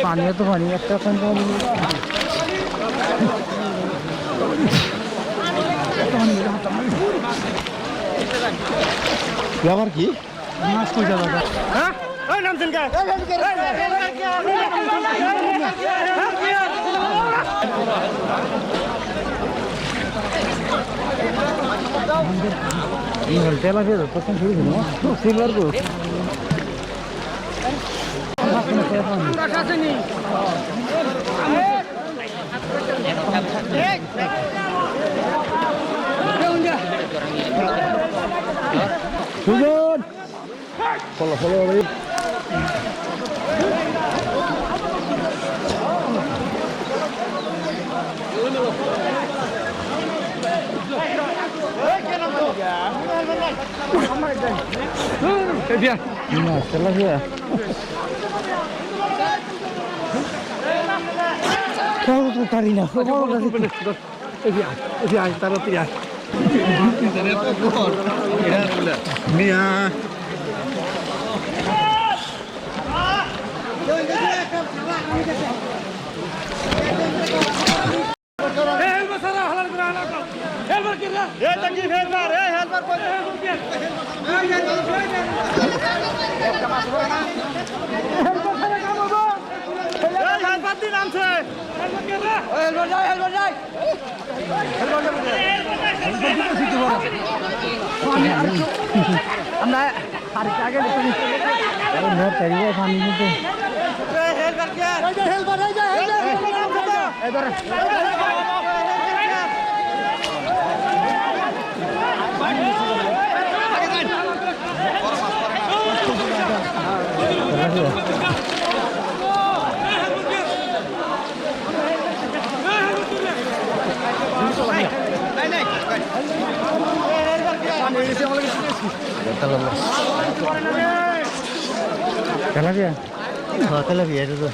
পানি তো পানি একটা আবার কি মাছ কই যাবে হ্যাঁ ওই নামছেন কা ये हल्टे लगे तो पसंद थोड़ी ना सिल्वर को Tujuan, follow lagi. Dia, ini salah ya. Kau tu Karina, kau lagi. Dia, taruh dia. Mia. আমরা আর আগে দেখুন বহুত তরিয়ে পানি মধ্যে হেল করকে হেল বার এই যা এবার Telah dia itu tuh.